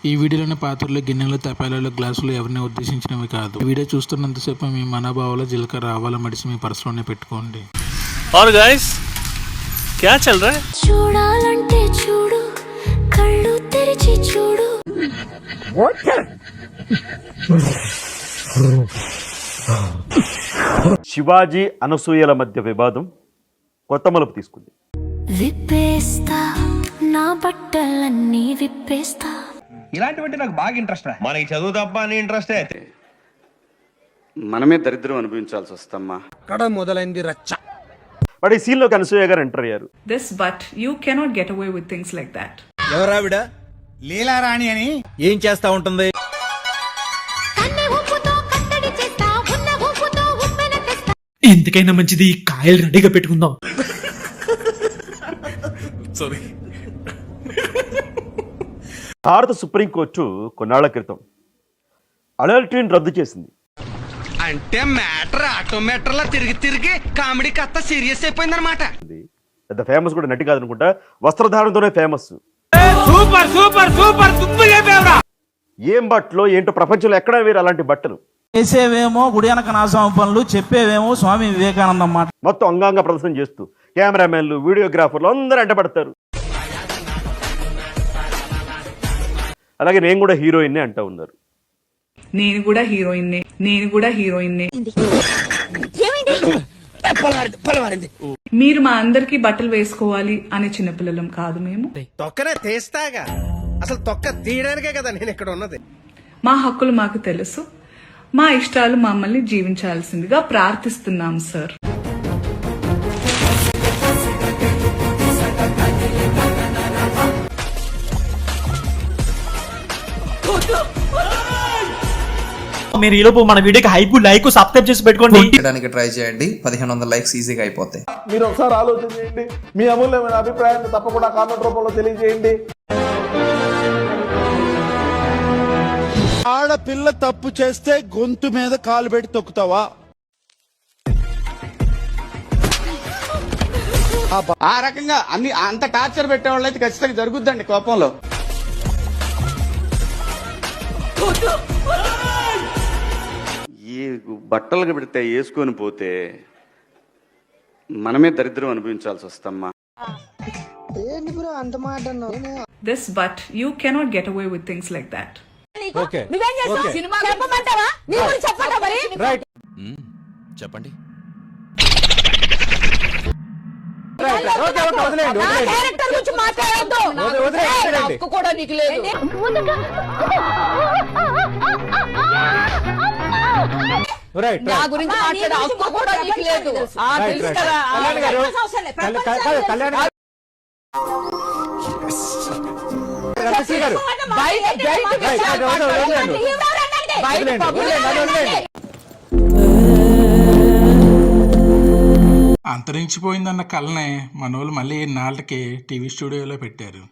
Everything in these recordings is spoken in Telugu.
ఈ వీడియోలోని పాత్రలు గిన్నెలు తపాలాలు గ్లాసులు ఎవరిని ఉద్దేశించినవి కాదు. ఈ వీడియో చూస్తున్నంతసేపు మీ మనోభావాల జీలకర్ర ఆవాల మడిసి మీ పర్సులోనే పెట్టుకోండి. और गाइस क्या चल रहा है? చూడాలంటే చూడు, కళ్ళు తెరిచి చూడు. శివాజీ అనసూయల మధ్య వివాదం కొత్త మలుపు తీసుకుంది. విప్పేస్తా నా బట్టలన్నీ విప్పేస్తా. ఇలాంటివంటే నాకు బాగా ఇంట్రెస్ట్ రా. మనకి చదువు తప్ప అని ఇంట్రెస్ట్ అయితే మనమే దరిద్రం అనుభవించాల్సి వస్తమ్మా. మొదలైంది రచ్చ. బట్ ఈ సీన్లోకి అనసూయ గారు ఎంటర్ అయ్యారు. This, but you cannot get away with things like that. ఎవరావిడ? లీలా రాణి అని ఏం చేస్తా ఉంటుంది? కన్నె ఊపుతో కట్టడి చేస్తా, ఉన్న ఊపుతో ఉప్పెన తెస్తా. ఎందుకైనా మంచిది కాయలు రెడీగా పెట్టుకుందాం. భారత సుప్రీంకోర్టు కొన్నాళ్ల క్రితం అడల్టరీని రద్దు చేసింది. అంటే మ్యాటర్ ఆటోమేటర్ లా తిరిగి తిరిగి కామెడీ కథ సీరియస్ అయిపోయింది అనమాట. పెద్ద ఫేమస్ కూడా నటి కాదనుకుంటా, వస్త్రధారణతోనే ఫేమస్. సూపర్ సూపర్ సూపర్ తుప్పు చెప్పావురా. ఏం బట్టలు ఏంటో ప్రపంచంలో ఎక్కడా వేరు అలాంటి బట్టలు. చేసేవేమో గుడియనక నాశనం పనులు, చెప్పేవేమో స్వామి వివేకానందం మాట. మొత్తం అంగాంగ ప్రదర్శన చేస్తూ కెమెరామెన్లు వీడియోగ్రాఫర్లు అందరూ అంటపడతారు. అలాగే నేను కూడా హీరోయిన్ అంటూ ఉన్నారు. నేను కూడా హీరోయిన్నే. మీరు మా అందరికి బట్టలు వేసుకోవాలి అనే చిన్నపిల్లలం కాదు మేము. తొక్కనే తీస్తాగా, అసలు తొక్క తీయడానికే కదా నేను ఇక్కడ ఉన్నది. మా హక్కులు మాకు తెలుసు, మా ఇష్టాలు మమ్మల్ని జీవించాల్సిందిగా ప్రార్థిస్తున్నాం సార్. మీరు ఈలోపు మన వీడియోకి హైప్ లైక్ సబ్స్క్రైబ్ చేసి పెట్టుకోండి. ట్రై చేయండి. 1500 లైక్స్ ఈజీగా అయిపోతాయి. మీరు ఒకసారి ఆలోచన చేయండి. మీ అమూల్యమైన అభిప్రాయాన్ని తప్పకుండా కామెంట్ రూపంలో తెలియజేయండి. ఆడపిల్ల తప్పు చేస్తే గొంతు మీద కాలు పెట్టి తొక్కుతావా? ఆ రకంగా అంత టార్చర్ పెట్టే వాళ్ళు అయితే ఖచ్చితంగా జరుగుద్దండి కోపంలో. ఈ బట్టలు పెడితే వేసుకొని పోతే మనమే దరిద్రం అనుభవించాల్సి వస్తమ్మా. This, but you cannot get away with things like that. చెప్పండి. అంతరించిపోయిందన్న కళనే మనోళ్ళు మళ్ళీ నాళ్ళకి టీవీ స్టూడియోలో పెట్టారు.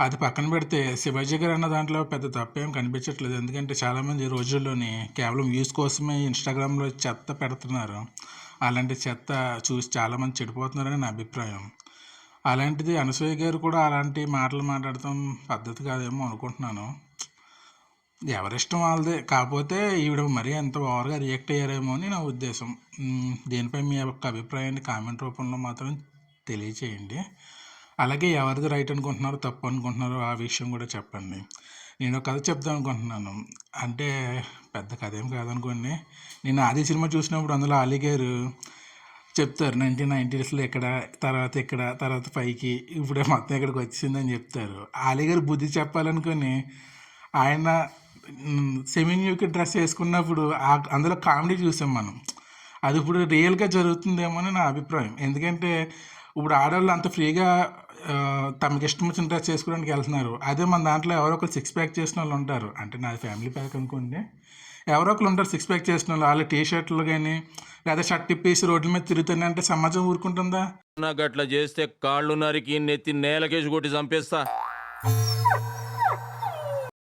అది పక్కన పెడితే శివాజీ గారు అన్న దాంట్లో పెద్ద తప్పేం కనిపించట్లేదు. ఎందుకంటే చాలామంది ఈ రోజుల్లోని కేవలం వ్యూస్ కోసమే ఇన్స్టాగ్రామ్లో చెత్త పెడుతున్నారు. అలాంటి చెత్త చూసి చాలామంది చెడిపోతున్నారని నా అభిప్రాయం. అలాంటిది అనసూయ గారు కూడా అలాంటి మాటలు మాట్లాడటం పద్ధతి కాదేమో అనుకుంటున్నాను. ఎవరిష్టం వాళ్ళదే. కాకపోతే ఈవిడ మరీ ఎంత ఓవర్గా రియాక్ట్ అయ్యారేమో అని నా ఉద్దేశం. దీనిపై మీ యొక్క అభిప్రాయాన్ని కామెంట్ రూపంలో మాత్రం తెలియచేయండి. అలాగే ఎవరిది రైట్ అనుకుంటున్నారో తప్పు అనుకుంటున్నారో ఆ విషయం కూడా చెప్పండి. నేను ఒక కథ చెప్దాం అనుకుంటున్నాను. అంటే పెద్ద కథ ఏం కాదనుకోండి. నేను ఆది సినిమా చూసినప్పుడు అందులో అలీ గారు చెప్తారు 1990s ఇక్కడ, తర్వాత పైకి ఇప్పుడే మొత్తం ఇక్కడికి వచ్చిందని చెప్తారు. అలీ గారు బుద్ధి చెప్పాలనుకొని ఆయన సెమీ న్యూకి డ్రెస్ వేసుకున్నప్పుడు అందులో కామెడీ చూసాం మనం. అది ఇప్పుడు రియల్గా జరుగుతుందేమో అని నా అభిప్రాయం. ఎందుకంటే ఇప్పుడు ఆడవాళ్ళు అంత ఫ్రీగా తమకి ఇష్టం వచ్చిన డ్రెస్ చేసుకోవడానికి వెళ్తున్నారు. అదే మన దాంట్లో ఎవరో ఒకరు 6 ప్యాక్ చేసిన వాళ్ళు ఉంటారు. అంటే నాది ఫ్యామిలీ ప్యాక్ అనుకోండి. ఎవరో ఒకరు ఉంటారు 6 ప్యాక్ చేసిన వాళ్ళు. వాళ్ళ టీ షర్ట్లు కానీ లేదా షర్ట్ ఇప్పేసి రోడ్ల మీద తిరుగుతానే అంటే సమాజం ఊరుకుంటుందా? నాకు అట్లా చేస్తే కాళ్ళు నరికి నెత్తి నేలకేసి కొట్టి చంపేస్తా.